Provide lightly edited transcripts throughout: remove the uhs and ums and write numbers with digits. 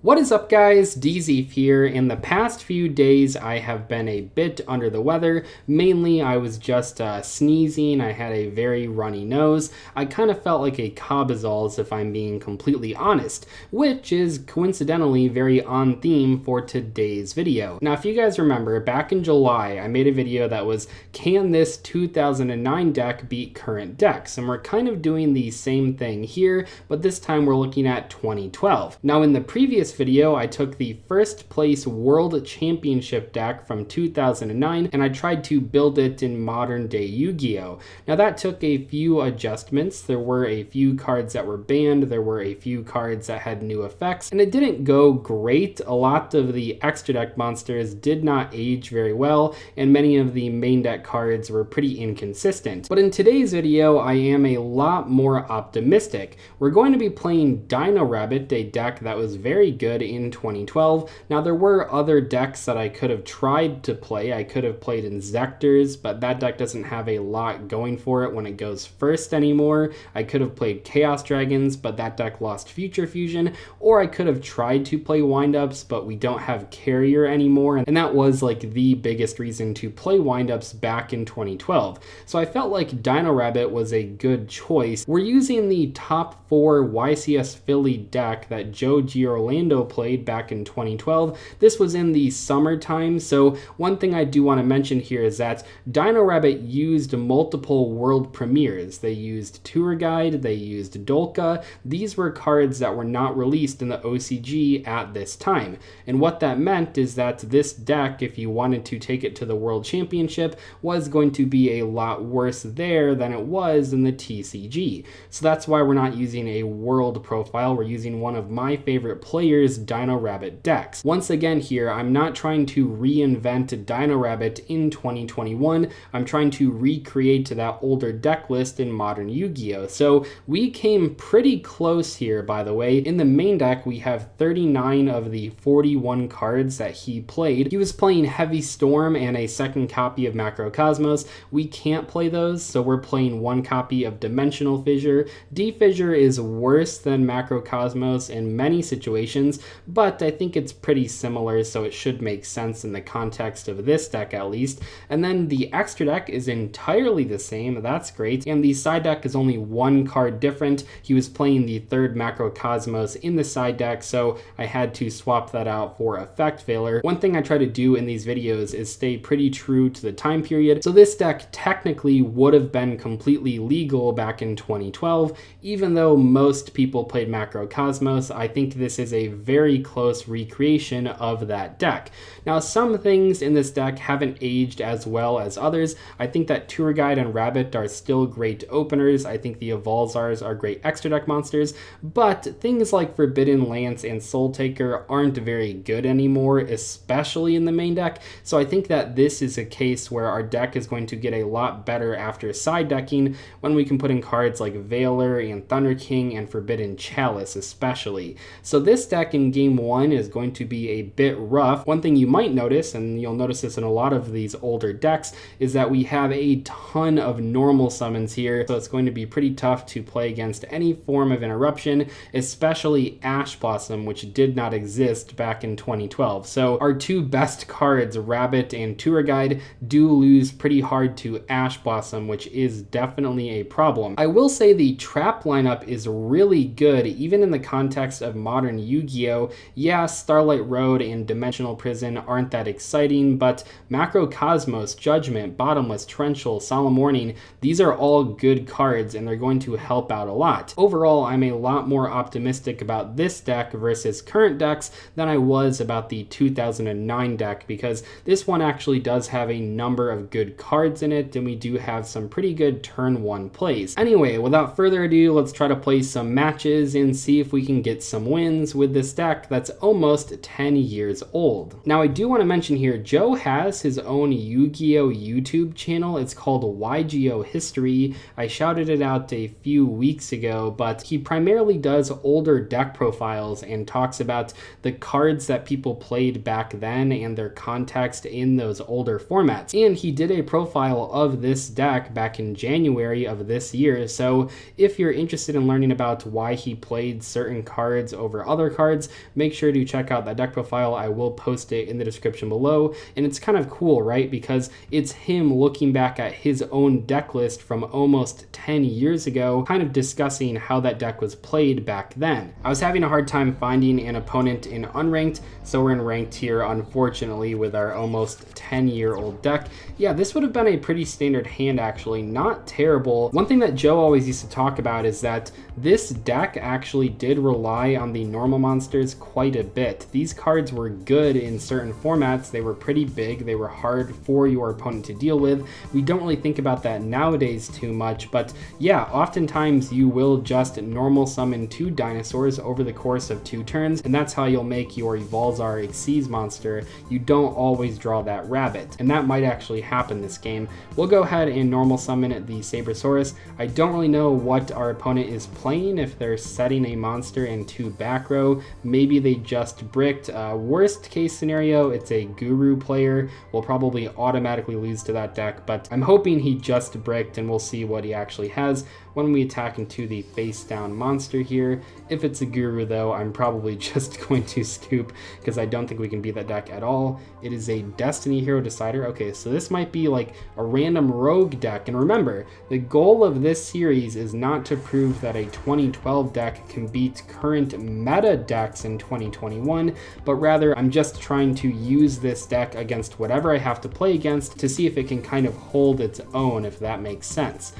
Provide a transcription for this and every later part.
What is up, guys? Dzeeff here. In the past few days, I have been a bit under the weather. Mainly, I was just sneezing. I had a very runny nose. I kind of felt like a Cabazals, if I'm being completely honest, which is coincidentally very on theme for today's video. Now, if you guys remember, back in July, I made a video that was, can this 2009 deck beat current decks? And we're kind of doing the same thing here, but this time we're looking at 2012. Now, in the previous video, I took the first place World Championship deck from 2009 and I tried to build it in modern day Yu-Gi-Oh! Now that took a few adjustments. There were a few cards that were banned, there were a few cards that had new effects, and it didn't go great. A lot of the extra deck monsters did not age very well, and many of the main deck cards were pretty inconsistent. But in today's video, I am a lot more optimistic. We're going to be playing Dino Rabbit, a deck that was very good in 2012. Now there were other decks that I could have tried to play. I could have played Inzectors, but that deck doesn't have a lot going for it when it goes first anymore. I could have played Chaos Dragons, but that deck lost Future Fusion, or I could have tried to play Windups, but we don't have Carrier anymore, and that was like the biggest reason to play Windups back in 2012. So I felt like Dino Rabbit was a good choice. We're using the top 4 YCS Philly deck that Joe Girolando played back in 2012. This was in the summertime, so one thing I do want to mention here is that Dino Rabbit used multiple world premieres. They used Tour Guide, they used Dolka. These were cards that were not released in the OCG at this time. And what that meant is that this deck, if you wanted to take it to the World Championship, was going to be a lot worse there than it was in the TCG. So that's why we're not using a world profile. We're using one of my favorite players' Dino Rabbit decks. Once again here, I'm not trying to reinvent Dino Rabbit in 2021. I'm trying to recreate that older deck list in modern Yu-Gi-Oh! So we came pretty close here, by the way. In the main deck, we have 39 of the 41 cards that he played. He was playing Heavy Storm and a second copy of Macrocosmos. We can't play those, so we're playing one copy of Dimensional Fissure. D-Fissure is worse than Macrocosmos in many situations, but I think it's pretty similar, so it should make sense in the context of this deck at least. And then the extra deck is entirely the same, that's great, and the side deck is only one card different. He was playing the third Macrocosmos in the side deck, so I had to swap that out for Effect Veiler. One thing I try to do in these videos is stay pretty true to the time period, so this deck technically would have been completely legal back in 2012, even though most people played Macrocosmos. I think this is a very close recreation of that deck. Now, some things in this deck haven't aged as well as others. I think that Tour Guide and Rabbit are still great openers. I think the Evolzars are great extra deck monsters, but things like Forbidden Lance and Soul Taker aren't very good anymore, especially in the main deck. So I think that this is a case where our deck is going to get a lot better after side decking when we can put in cards like Veiler and Thunder King and Forbidden Chalice especially. So this deck in game 1 is going to be a bit rough. One thing you might notice, and you'll notice this in a lot of these older decks, is that we have a ton of normal summons here, so it's going to be pretty tough to play against any form of interruption, especially Ash Blossom, which did not exist back in 2012. So our two best cards, Rabbit and Tour Guide, do lose pretty hard to Ash Blossom, which is definitely a problem. I will say the trap lineup is really good, even in the context of modern Yu-Gi-Oh! Yeah, Starlight Road and Dimensional Prison aren't that exciting, but Macrocosmos, Judgment, Bottomless, Torrential, Solemn Warning, these are all good cards and they're going to help out a lot. Overall, I'm a lot more optimistic about this deck versus current decks than I was about the 2009 deck, because this one actually does have a number of good cards in it and we do have some pretty good turn 1 plays. Anyway, without further ado, let's try to play some matches and see if we can get some wins with this deck that's almost 10 years old. Now, I do want to mention here, Joe has his own Yu-Gi-Oh! YouTube channel. It's called YGO History. I shouted it out a few weeks ago, but he primarily does older deck profiles and talks about the cards that people played back then and their context in those older formats. And he did a profile of this deck back in January of this year, so if you're interested in learning about why he played certain cards over other cards, cards, make sure to check out that deck profile. I will post it in the description below. And it's kind of cool, right? Because it's him looking back at his own deck list from almost 10 years ago, kind of discussing how that deck was played back then. I was having a hard time finding an opponent in unranked, so we're in ranked here, unfortunately, with our almost 10-year-old deck. Yeah, this would have been a pretty standard hand, actually, not terrible. One thing that Joe always used to talk about is that this deck actually did rely on the normal monsters quite a bit. These cards were good in certain formats. They were pretty big. They were hard for your opponent to deal with. We don't really think about that nowadays too much, but yeah, oftentimes you will just normal summon 2 dinosaurs over the course of 2 turns, and that's how you'll make your Evolzar Xyz monster. You don't always draw that rabbit, and that might actually happen this game. We'll go ahead and normal summon the Sabersaurus. I don't really know what our opponent is playing, if they're setting a monster in 2 back row. Maybe they just bricked. Worst case scenario, it's a Guru player. We'll probably automatically lose to that deck, but I'm hoping he just bricked, and we'll see what he actually has when we attack into the face down monster here. If it's a Guru though, I'm probably just going to scoop because I don't think we can beat that deck at all. It is a Destiny Hero Decider. Okay, so this might be like a random rogue deck. And remember, the goal of this series is not to prove that a 2012 deck can beat current meta decks in 2021, but rather I'm just trying to use this deck against whatever I have to play against to see if it can kind of hold its own, if that makes sense.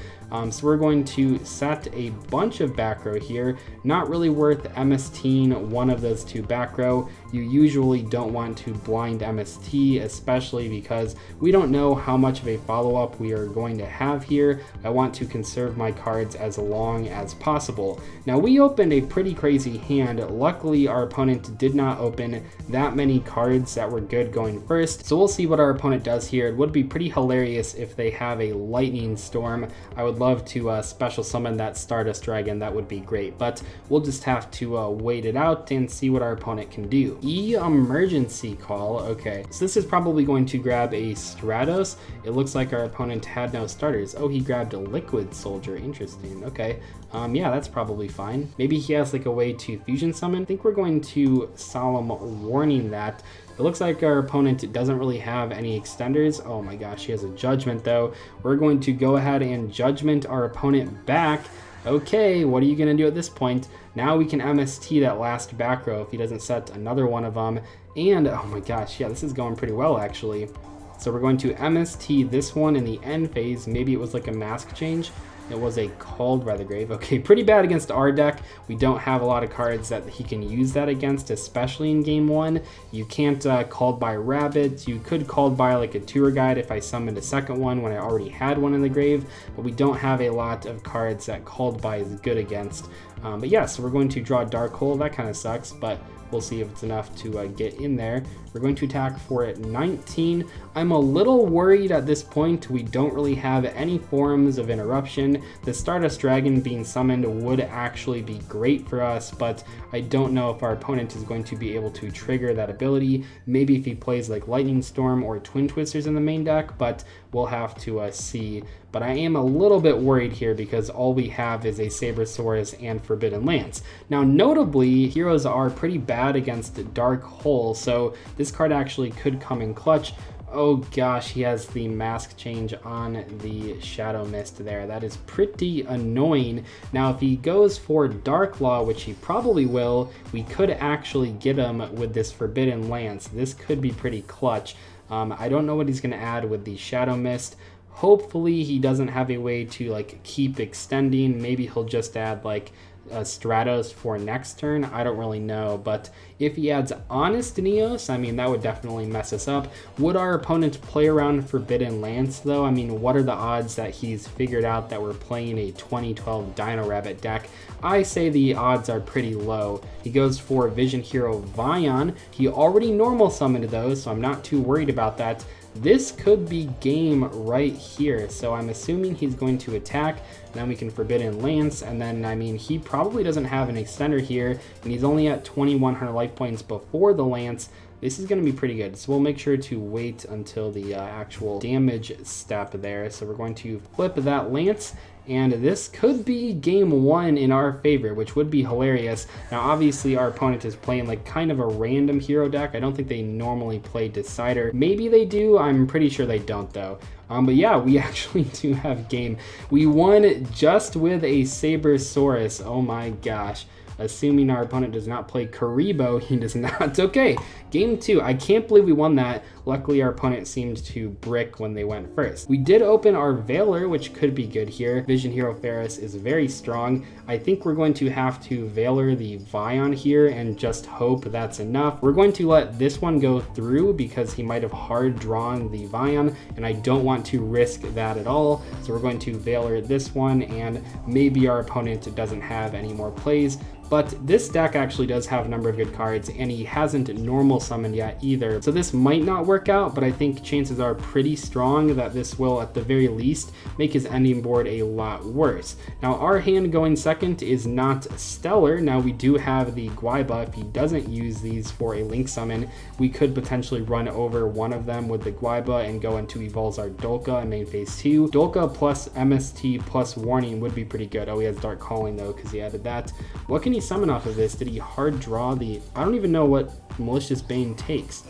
So we're going to set a bunch of back row here. Not really worth MSTing one of those 2 back row. You usually don't want to blind MST, especially because we don't know how much of a follow-up we are going to have here. I want to conserve my cards as long as possible. Now, we opened a pretty crazy hand. Luckily, our opponent did not open that many cards that were good going first, so we'll see what our opponent does here. It would be pretty hilarious if they have a Lightning Storm. I would love to special summon that Stardust Dragon. That would be great, but we'll just have to wait it out and see what our opponent can do. Emergency Call. Okay, so this is probably going to grab a Stratos. It looks like our opponent had no starters. Oh, he grabbed a Liquid Soldier. Interesting. Okay, yeah, that's probably fine. Maybe he has like a way to fusion summon. I think we're going to Solemn Warning that. It looks like our opponent doesn't really have any extenders. Oh my gosh, he has a Judgment though. We're going to go ahead and Judgment our opponent back. Okay, what are you going to do at this point? Now we can MST that last back row if he doesn't set another one of them. And oh my gosh, yeah, this is going pretty well actually. So we're going to MST this one in the end phase. Maybe it was like a mask change. It was a Called by the Grave. Okay, pretty bad against our deck. We don't have a lot of cards that he can use that against, especially in game 1. You can't Called by Rabbit. You could Called by like a Tour Guide if I summoned a second one when I already had one in the grave, but we don't have a lot of cards that Called by is good against. But yeah, so we're going to draw Dark Hole. That kind of sucks, but we'll see if it's enough to get in there. We're going to attack for 19. I'm a little worried at this point. We don't really have any forms of interruption. The Stardust Dragon being summoned would actually be great for us, but I don't know if our opponent is going to be able to trigger that ability. Maybe if he plays like Lightning Storm or Twin Twisters in the main deck, but we'll have to see. But I am a little bit worried here because all we have is a Sabersaurus and Forbidden Lance. Now, notably, heroes are pretty bad against Dark Hole, so this card actually could come in clutch. Oh gosh, he has the mask change on the Shadow Mist there. That is pretty annoying. Now, if he goes for Dark Law, which he probably will, we could actually get him with this Forbidden Lance. This could be pretty clutch. I don't know what he's going to add with the Shadow Mist. Hopefully he doesn't have a way to like keep extending. Maybe he'll just add like Stratos for next turn. I don't really know, but if he adds Honest Neos, I mean, that would definitely mess us up. Would our opponent play around Forbidden Lance though? I mean, what are the odds that he's figured out that we're playing a 2012 Dino Rabbit deck? I say the odds are pretty low. He goes for Vision Hero Vion. He already normal summoned those, so I'm not too worried about that. This could be game right here, so I'm assuming he's going to attack, and then we can Forbidden Lance, and then, I mean, he probably doesn't have an extender here, and he's only at 2100 life points before the Lance. This is going to be pretty good, so we'll make sure to wait until the actual damage step there. So we're going to flip that Lance, and this could be game 1 in our favor, which would be hilarious. Now obviously our opponent is playing like kind of a random hero deck. I don't think they normally play Decider. Maybe they do, I'm pretty sure they don't though. But yeah, we actually do have game. We won just with a Sabersaurus. Oh my gosh. Assuming our opponent does not play Karibo, he does not. Okay, game 2. I can't believe we won that. Luckily, our opponent seemed to brick when they went first. We did open our Veiler, which could be good here. Vision Hero Ferris is very strong. I think we're going to have to Veiler the Vion here and just hope that's enough. We're going to let this one go through because he might have hard drawn the Vion, and I don't want to risk that at all. So we're going to Veiler this one, and maybe our opponent doesn't have any more plays. But this deck actually does have a number of good cards, and he hasn't normal summoned yet either. So this might not work out, but I think chances are pretty strong that this will, at the very least, make his ending board a lot worse. Now, our hand going second is not stellar. Now, we do have the Guaiba. If he doesn't use these for a Link summon, we could potentially run over one of them with the Guaiba and go into Evolves our Dolka in main phase 2. Dolka plus MST plus Warning would be pretty good. Oh, he has Dark Calling, though, because he added that. What can he summon off of this? Did he hard draw the... I don't even know what Malicious Bane takes.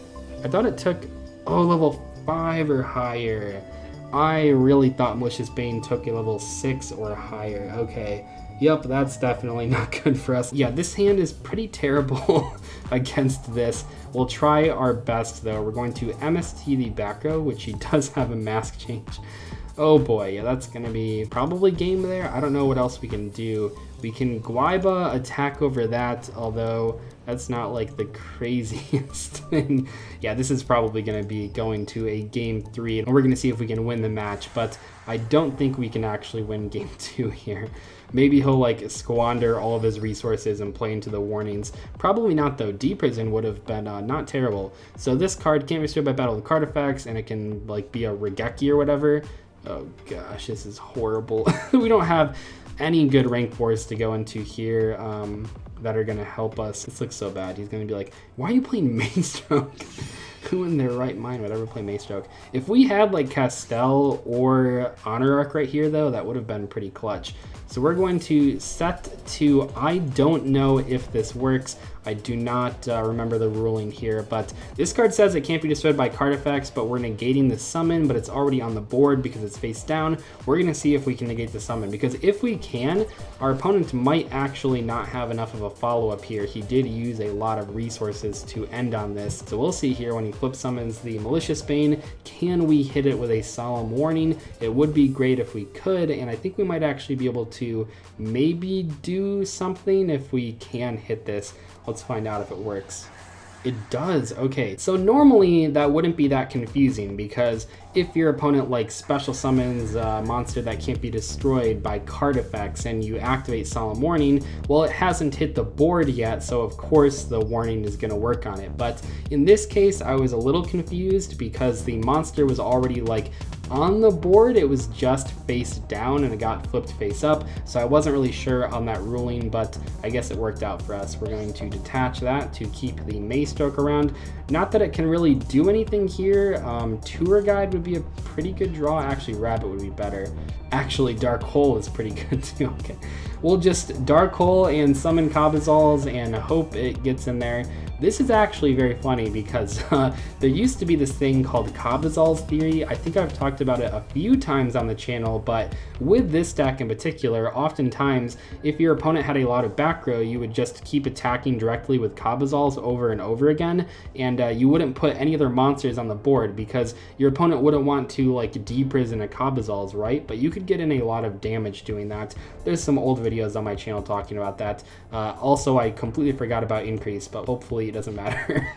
I thought it took, level 5 or higher. I really thought Malicious Bane took a level 6 or higher. Okay. Yep, that's definitely not good for us. Yeah, this hand is pretty terrible against this. We'll try our best, though. We're going to MST the back row, which he does have a mask change. Oh boy, yeah, that's going to be probably game there. I don't know what else we can do. We can Guaiba attack over that, although that's not like the craziest thing. Yeah, this is probably going to be going to a game 3, and we're going to see if we can win the match, but I don't think we can actually win game 2 here. Maybe he'll like squander all of his resources and play into the warnings. Probably not though. Deep Prison would have been not terrible. So this card can't be destroyed by battle with card effects, and it can like be a Regeki or whatever. Oh gosh, this is horrible. We don't have any good rank 4s to go into here that are going to help us. This looks so bad. He's going to be like, why are you playing Maystroke? Who in their right mind would ever play Maystroke? If we had like Castell or Honor Arc right here though, that would have been pretty clutch. So we're going to set to, I don't know if this works. I do not remember the ruling here, but this card says it can't be destroyed by card effects, but we're negating the summon, but it's already on the board because it's face down. We're going to see if we can negate the summon, because if we can, our opponent might actually not have enough of a follow-up here. He did use a lot of resources to end on this. So we'll see here when he flip summons the Malicious Bane, can we hit it with a Solemn Warning? It would be great if we could, and I think we might actually be able to maybe do something if we can hit this. Let's find out if it works. It does. Okay, so normally that wouldn't be that confusing, because if your opponent like special summons a monster that can't be destroyed by card effects and you activate Solemn Warning, well, it hasn't hit the board yet, so of course the warning is going to work on it. But in this case, I was a little confused because the monster was already like on the board. It was just face down and it got flipped face up, so I wasn't really sure on that ruling, but I guess it worked out for us. We're going to detach that to keep the Maystroke around. Not that it can really do anything here. Tour Guide would be a pretty good draw. Actually, Rabbit would be better. Actually, Dark Hole is pretty good too. Okay, we'll just Dark Hole and summon Cabazals and hope it gets in there. This is actually very funny because there used to be this thing called Cabazal's Theory. I think I've talked about it a few times on the channel, but with this deck in particular, oftentimes if your opponent had a lot of back row, you would just keep attacking directly with Cabazals over and over again, and you wouldn't put any other monsters on the board because your opponent wouldn't want to like de-prison a Cabazals, right? But you could get in a lot of damage doing that. There's some old videos on my channel talking about that. Also, I completely forgot about Increase, but hopefully it doesn't matter.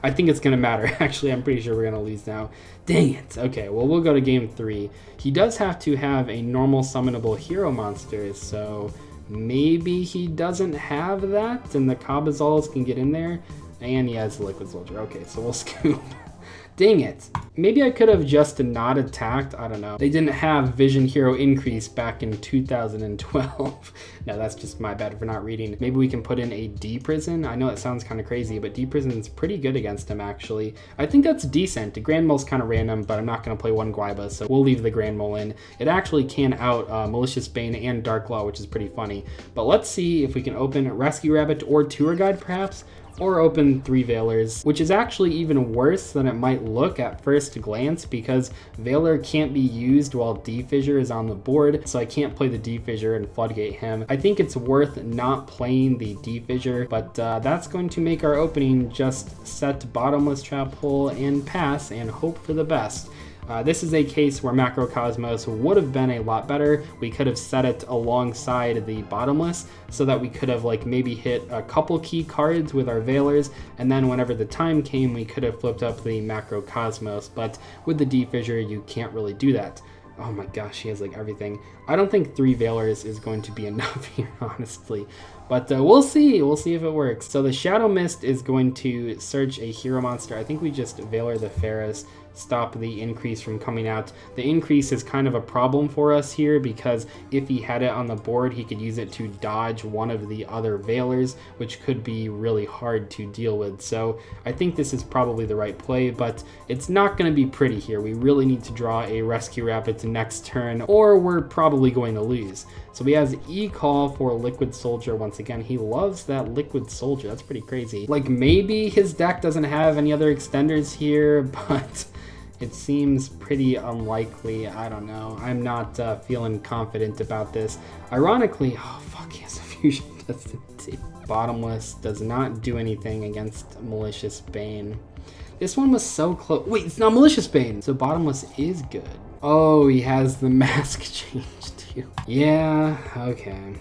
I think it's going to matter. Actually, I'm pretty sure we're going to lose now. Dang it. Okay, well, we'll go to game 3. He does have to have a normal summonable hero monster, so maybe he doesn't have that, and the Cabazals can get in there. And he has Liquid Soldier. Okay, so we'll scoop. Dang it. Maybe I could have just not attacked. I don't know. They didn't have Vision Hero Increase back in 2012. No, that's just my bad for not reading. Maybe we can put in a D Prison. I know it sounds kind of crazy, but D Prison's pretty good against him, actually. I think that's decent. The Grand Mole's kind of random, but I'm not going to play one Guaiba, so we'll leave the Grand Mole in. It actually can out Malicious Bane and Dark Law, which is pretty funny. But let's see if we can open Rescue Rabbit or Tour Guide, perhaps. Or open 3 Veilers, which is actually even worse than it might look at first glance because Veiler can't be used while D-Fissure is on the board, so I can't play the D-Fissure and Floodgate him. I think it's worth not playing the D-Fissure, but that's going to make our opening just set Bottomless Trap Hole and pass and hope for the best. This is a case where Macrocosmos would have been a lot better. We could have set it alongside the Bottomless so that we could have like maybe hit a couple key cards with our Veilers, and then whenever the time came, we could have flipped up the Macrocosmos, but with the D-Fissure, you can't really do that. Oh my gosh, he has like everything. I don't think 3 Veilers is going to be enough here, honestly. But we'll see. We'll see if it works. So the Shadow Mist is going to search a hero monster. I think we just Veiler the Ferris, stop the increase from coming out. The increase is kind of a problem for us here because if he had it on the board, he could use it to dodge one of the other Veilers, which could be really hard to deal with. So I think this is probably the right play, but it's not going to be pretty here. We really need to draw a Rescue Rabbit next turn, or we're probably going to lose. So he has E-Call for Liquid Soldier once again. He loves that Liquid Soldier. That's pretty crazy. Like, maybe his deck doesn't have any other extenders here, but it seems pretty unlikely. I don't know. I'm not feeling confident about this. Ironically, oh fuck, he has a Fusion Destiny. Bottomless does not do anything against Malicious Bane. This one was so close. Wait, it's not Malicious Bane. So Bottomless is good. Oh, he has the mask changed too. Yeah, okay.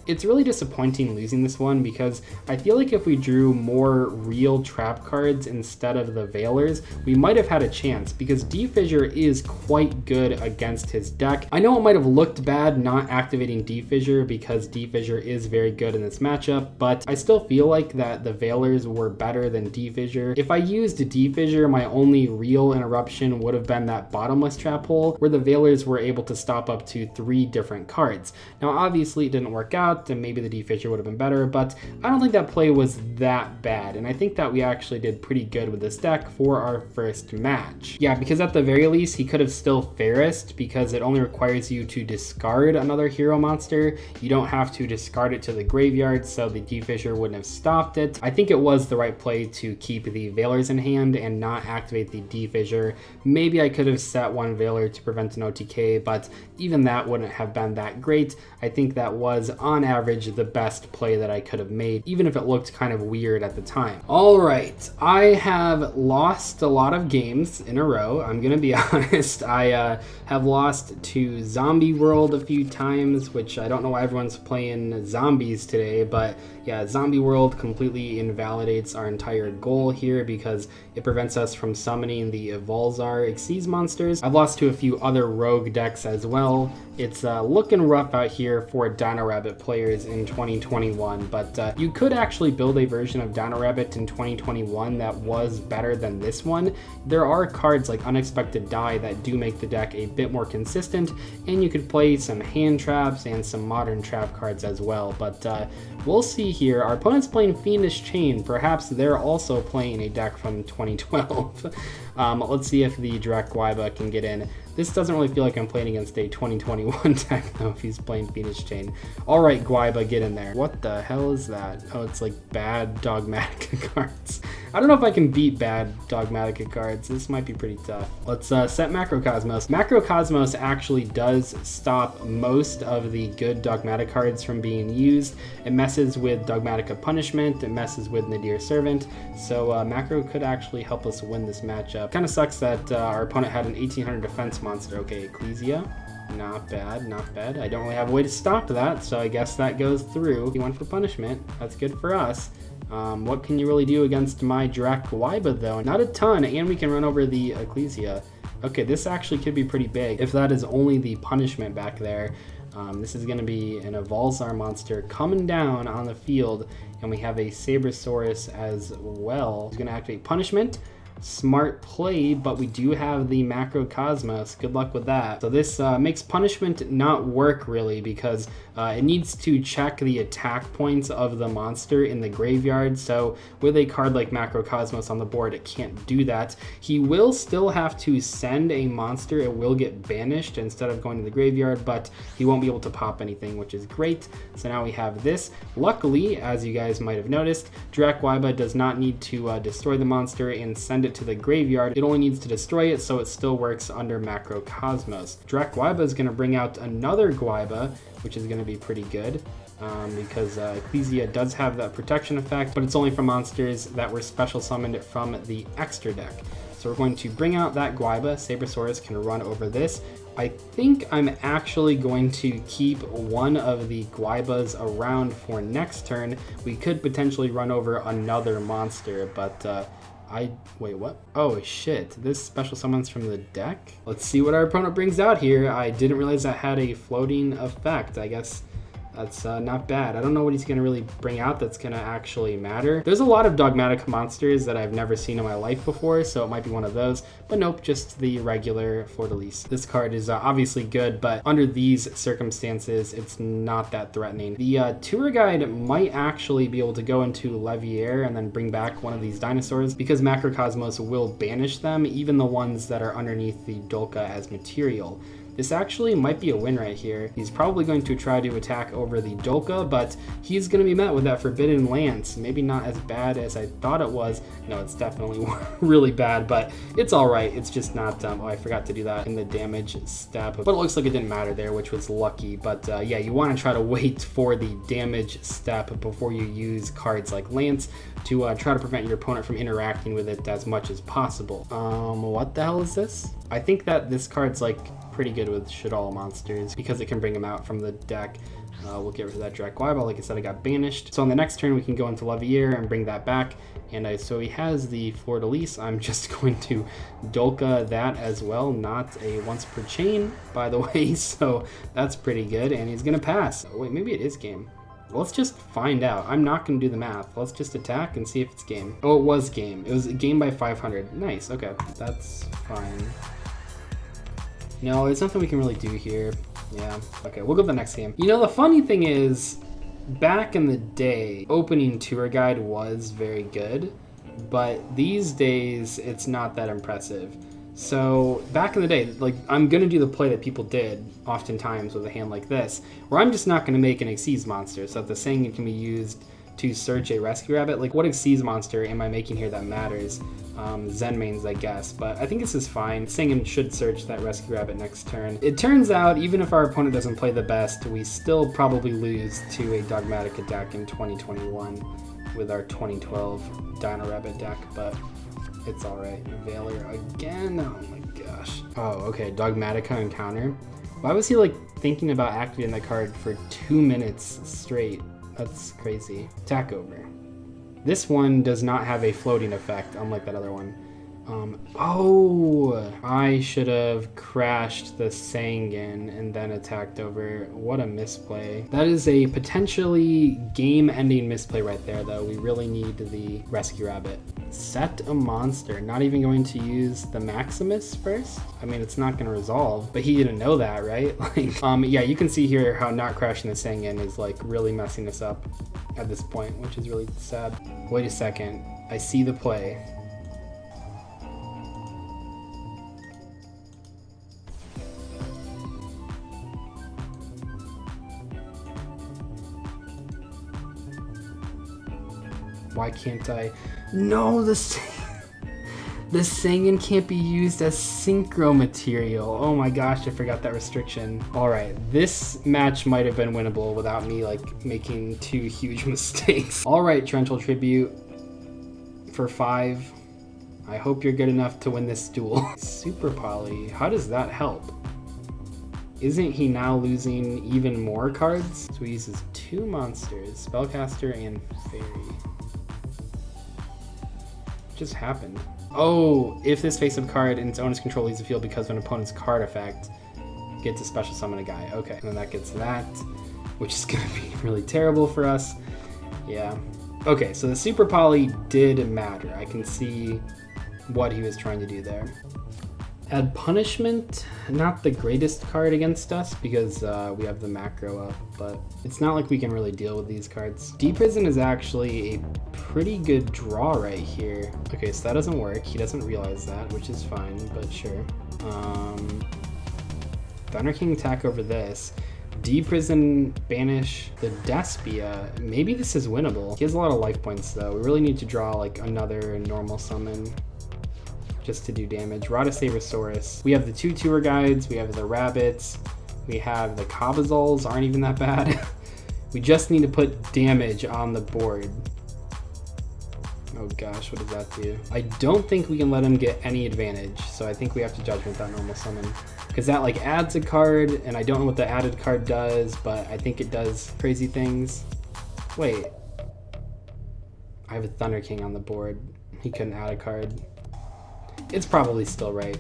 It's really disappointing losing this one because I feel like if we drew more real trap cards instead of the Veilers, we might have had a chance because D-Fissure is quite good against his deck. I know it might have looked bad not activating D-Fissure because D-Fissure is very good in this matchup, but I still feel like that the Veilers were better than D-Fissure. If I used D-Fissure, my only real interruption would have been that Bottomless Trap Hole where the Veilers were able to stop up to 3 different cards. Now obviously it didn't work out, and maybe the D-Fissure would have been better, but I don't think that play was that bad, and I think that we actually did pretty good with this deck for our first match. Yeah, because at the very least, he could have still Ferrised, because it only requires you to discard another hero monster. You don't have to discard it to the graveyard, so the D-Fissure wouldn't have stopped it. I think it was the right play to keep the Veilers in hand and not activate the D-Fissure. Maybe I could have set one Veiler to prevent an OTK, but even that wouldn't have been that great. I think that was, on average, the best play that I could have made, even if it looked kind of weird at the time. All right, I have lost a lot of games in a row. I'm gonna be honest. I have lost to Zombie World a few times, which I don't know why everyone's playing zombies today, but yeah, Zombie World completely invalidates our entire goal here because it prevents us from summoning the Evolzar Xyz monsters. I've lost to a few other rogue decks as well. It's looking rough out here for Dino Rabbit players in 2021, but you could actually build a version of Dino Rabbit in 2021 that was better than this one. There are cards like Unexpected Die that do make the deck a bit more consistent, and you could play some hand traps and some modern trap cards as well, but we'll see here. Our opponent's playing Fiendish Chain. Perhaps they're also playing a deck from 2012. Let's see if the Direct Guaiba can get in. This doesn't really feel like I'm playing against a 2021 deck though if he's playing Fiendish Chain. All right, Guaiba, get in there. What the hell is that? Oh, it's like bad Dogmatica cards. I don't know if I can beat bad Dogmatica cards. This might be pretty tough. Let's set Macrocosmos. Macrocosmos actually does stop most of the good Dogmatic cards from being used. It messes with Dogmatica Punishment. It messes with Nadir Servant. So Macro could actually help us win this matchup. Kind of sucks that our opponent had an 1800 defense monster. Okay, Ecclesia. Not bad, not bad. I don't really have a way to stop that, so I guess that goes through. He went for punishment. That's good for us. What can you really do against my Direct Guaiba, though? Not a ton, and we can run over the Ecclesia. Okay, this actually could be pretty big if that is only the punishment back there. This is going to be an Evolzar monster coming down on the field, and we have a Sabersaurus as well. He's going to activate punishment. Smart play, but we do have the Macrocosmos. Good luck with that. So this makes punishment not work really, because it needs to check the attack points of the monster in the graveyard. So with a card like Macrocosmos on the board, it can't do that. He will still have to send a monster. It will get banished instead of going to the graveyard, but he won't be able to pop anything, which is great. So now we have this. Luckily, as you guys might have noticed, Dzeeff does not need to destroy the monster and send it to the graveyard. It only needs to destroy it, so it still works under Macrocosmos. Dzeeff is going to bring out another Gwaiba, which is going to be pretty good. Because Ecclesia does have that protection effect, but it's only for monsters that were special summoned from the extra deck. So we're going to bring out that Gwaiba. Sabersaurus can run over this. I think I'm actually going to keep one of the Gwaibas around for next turn. We could potentially run over another monster, but wait, what? Oh shit, this special summons from the deck? Let's see what our opponent brings out here. I didn't realize that had a floating effect. I guess that's not bad. I don't know what he's gonna really bring out that's gonna actually matter. There's a lot of dogmatic monsters that I've never seen in my life before, so it might be one of those, but nope, just the regular Fleur-de-Lis. This card is obviously good, but under these circumstances, it's not that threatening. The tour guide might actually be able to go into Levier and then bring back one of these dinosaurs, because Macrocosmos will banish them, even the ones that are underneath the Dolka as material. This actually might be a win right here. He's probably going to try to attack over the Dolka, but he's going to be met with that Forbidden Lance. Maybe not as bad as I thought it was. No, it's definitely really bad, but it's all right. It's just not, oh, I forgot to do that in the damage step, but it looks like it didn't matter there, which was lucky. But yeah, you want to try to wait for the damage step before you use cards like Lance to try to prevent your opponent from interacting with it as much as possible. What the hell is this? I think that this card's like pretty good with Shaddoll monsters because it can bring them out from the deck. We'll get rid of that Dzeeff. Like I said, I got banished. So on the next turn, we can go into Levier and bring that back. And so he has the Fleur-de-Lis. I'm just going to Dolka that as well. Not a once per chain, by the way. So that's pretty good. And he's going to pass. Oh, wait, maybe it is game. Let's just find out. I'm not going to do the math. Let's just attack and see if it's game. Oh, it was game. It was a game by 500. Nice. Okay, that's fine. No, there's nothing we can really do here. Yeah, okay, we'll go to the next game. You know, the funny thing is, back in the day, opening tour guide was very good, but these days, it's not that impressive. So back in the day, like, I'm gonna do the play that people did oftentimes with a hand like this, where I'm just not gonna make an Xyz monster so that the Sangan can be used to search a rescue rabbit. Like, what Xyz monster am I making here that matters? Zen mains, I guess, but I think this is fine. Sangan should search that rescue rabbit next turn. It turns out, even if our opponent doesn't play the best, we still probably lose to a dogmatic attack in 2021 with our 2012 Dino Rabbit deck, but it's all right. Veiler again. Oh my gosh. Oh, okay. Dogmatica encounter. Why was he like thinking about activating that card for 2 minutes straight? That's crazy. Attack over. This one does not have a floating effect, unlike that other one. Oh, I should have crashed the Sangan and then attacked over. What a misplay. That is a potentially game-ending misplay right there, though. We really need the rescue rabbit. Set a monster. Not even going to use the Maximus first? I mean, it's not going to resolve, but he didn't know that, right? Like, yeah, you can see here how not crashing the Sangan is like really messing us up at this point, which is really sad. Wait a second. I see the play. Why can't I? No, the Sangan can't be used as synchro material. Oh my gosh, I forgot that restriction. All right, this match might have been winnable without me like making 2 huge mistakes. All right, Torrential Tribute for 5. I hope you're good enough to win this duel. Super Poly, how does that help? Isn't he now losing even more cards? So he uses 2 monsters, Spellcaster and Fairy. Just happened. Oh, if this face-up card in its owner's control leaves the field because of an opponent's card effect, get to special summon a guy. Okay, and then that gets that, which is gonna be really terrible for us. Yeah. Okay, so the Super Poly did matter. I can see what he was trying to do there. Add punishment, not the greatest card against us because we have the macro up, but it's not like we can really deal with these cards. Deep Prison is actually a pretty good draw right here. Okay, so that doesn't work. He doesn't realize that, which is fine, but sure. Thunder King attack over this. Deep Prison, banish the Despia. Maybe this is winnable. He has a lot of life points though. We really need to draw like another normal summon just to do damage. Rod of Sabersaurus. We have the 2 tour guides, we have the rabbits, we have the Cabazols, aren't even that bad. We just need to put damage on the board. Oh gosh, what does that do? I don't think we can let him get any advantage, so I think we have to Judgment that normal summon. Because that like adds a card, and I don't know what the added card does, but I think it does crazy things. Wait. I have a Thunder King on the board. He couldn't add a card. It's probably still right.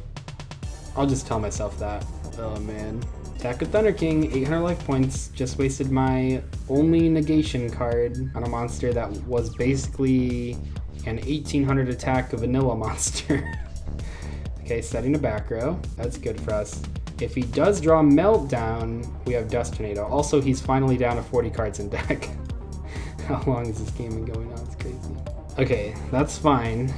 I'll just tell myself that. Oh man. Attack with Thunder King, 800 life points. Just wasted my only negation card on a monster that was basically an 1800 attack vanilla monster. Okay, setting a back row. That's good for us. If he does draw Meltdown, we have Dust Tornado. Also, he's finally down to 40 cards in deck. How long has this game been going on? It's crazy. Okay, that's fine.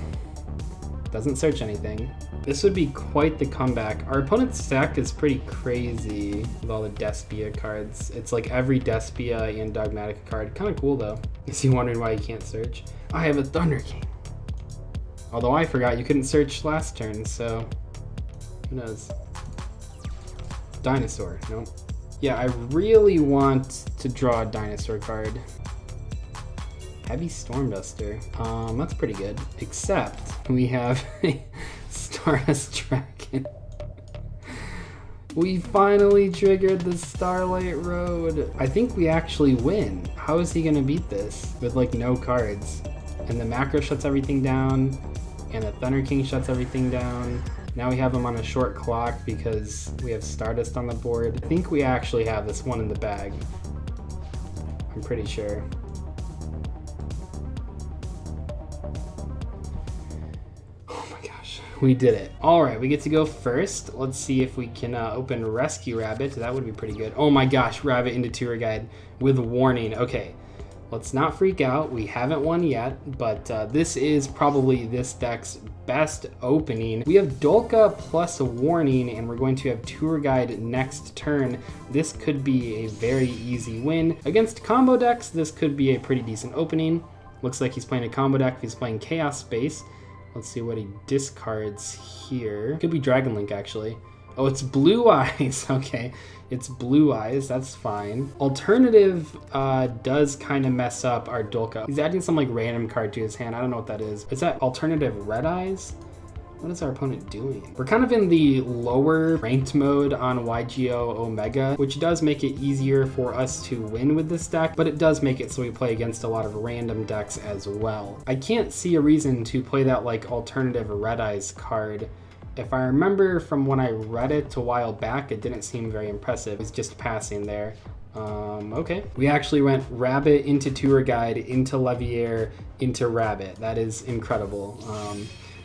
Doesn't search anything. This would be quite the comeback. Our opponent's deck is pretty crazy with all the Despia cards. It's like every Despia and Dogmatic card. Kind of cool though. Is he wondering why he can't search? I have a Thunder King. Although I forgot you couldn't search last turn, so who knows? Dinosaur, nope. Yeah, I really want to draw a dinosaur card. Heavy Stormduster. That's pretty good. Except we have a Stardust Dragon. We finally triggered the Starlight Road. I think we actually win. How is he gonna beat this with like no cards? And the macro shuts everything down, and the Thunder King shuts everything down. Now we have him on a short clock because we have Stardust on the board. I think we actually have this one in the bag. I'm pretty sure. We did it. All right, we get to go first. Let's see if we can open Rescue Rabbit. That would be pretty good. Oh my gosh, Rabbit into Tour Guide with warning. Okay, let's not freak out. We haven't won yet, but this is probably this deck's best opening. We have Dolka plus a warning, and we're going to have Tour Guide next turn. This could be a very easy win. Against combo decks, this could be a pretty decent opening. Looks like he's playing a combo deck. He's playing Chaos Space. Let's see what he discards here. Could be Dragon Link, actually. Oh, it's Blue Eyes. Okay, it's Blue Eyes. That's fine. Alternative does kind of mess up our Dolka. He's adding some like random card to his hand. I don't know what that is. Is that Alternative Red Eyes? What is our opponent doing? We're kind of in the lower ranked mode on YGO Omega, which does make it easier for us to win with this deck, but it does make it so we play against a lot of random decks as well. I can't see a reason to play that like alternative Red Eyes card. If I remember from when I read it a while back, it didn't seem very impressive. It's just passing there. Okay. We actually went Rabbit into Tour Guide, into Leviair, into Rabbit. That is incredible.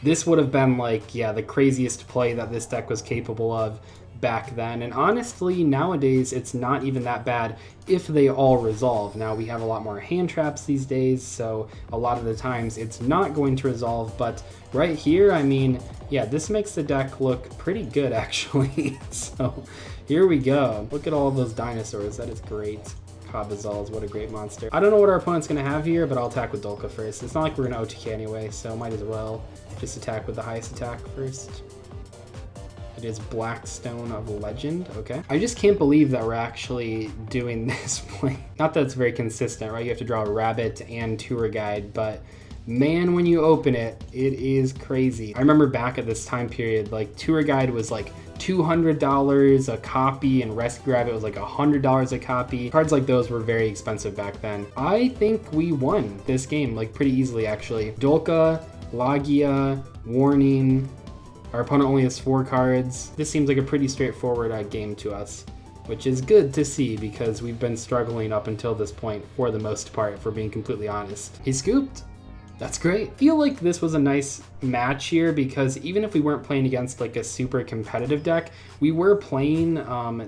This would have been like, yeah, the craziest play that this deck was capable of back then. And honestly, nowadays, it's not even that bad if they all resolve. Now, we have a lot more hand traps these days, so a lot of the times it's not going to resolve. But right here, I mean, yeah, this makes the deck look pretty good, actually. So here we go. Look at all those dinosaurs. That is great. Cabazols, what a great monster. I don't know what our opponent's going to have here, but I'll attack with Dolka first. It's not like we're going to OTK anyway, so might as well just attack with the highest attack first. It is Blackstone of Legend, okay. I just can't believe that we're actually doing this play. Not that it's very consistent, right? You have to draw a Rabbit and Tour Guide, but man, when you open it, it is crazy. I remember back at this time period, like Tour Guide was like $200 a copy and Rescue Rabbit was like $100 a copy. Cards like those were very expensive back then. I think we won this game like pretty easily actually. Dolka, Lagia, Warning. Our opponent only has 4 cards. This seems like a pretty straightforward game to us, which is good to see because we've been struggling up until this point for the most part, if we're being completely honest. He scooped. That's great. I feel like this was a nice match here because even if we weren't playing against like a super competitive deck, we were playing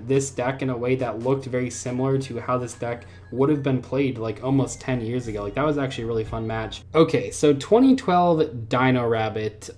this deck in a way that looked very similar to how this deck would have been played like almost 10 years ago. Like that was actually a really fun match. Okay, so 2012 Dino Rabbit.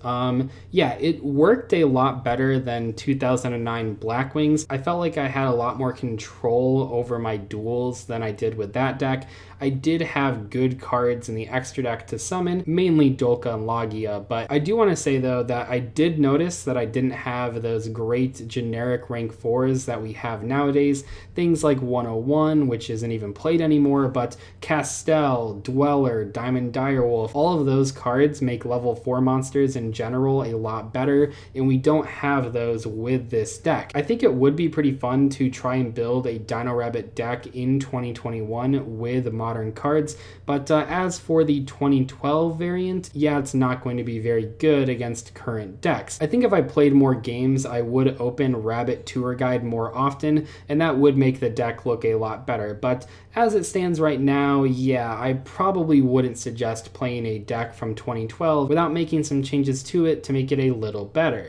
Yeah, it worked a lot better than 2009 Blackwings. I felt like I had a lot more control over my duels than I did with that deck. I did have good cards in the extra deck to summon, mainly Dolka and Logia, but I do want to say though that I did notice that I didn't have those great generic rank 4s that we have nowadays. Things like 101, which isn't even played anymore, but Castel, Dweller, Diamond Direwolf, all of those cards make level 4 monsters in general a lot better, and we don't have those with this deck. I think it would be pretty fun to try and build a Dino Rabbit deck in 2021 with modern cards, but as for the 2012 variant, yeah, it's not going to be very good against current decks. I think if I played more games, I would open Rabbit Tour Guide more often, and that would make the deck look a lot better, but as it stands right now, yeah, I probably wouldn't suggest playing a deck from 2012 without making some changes to it to make it a little better.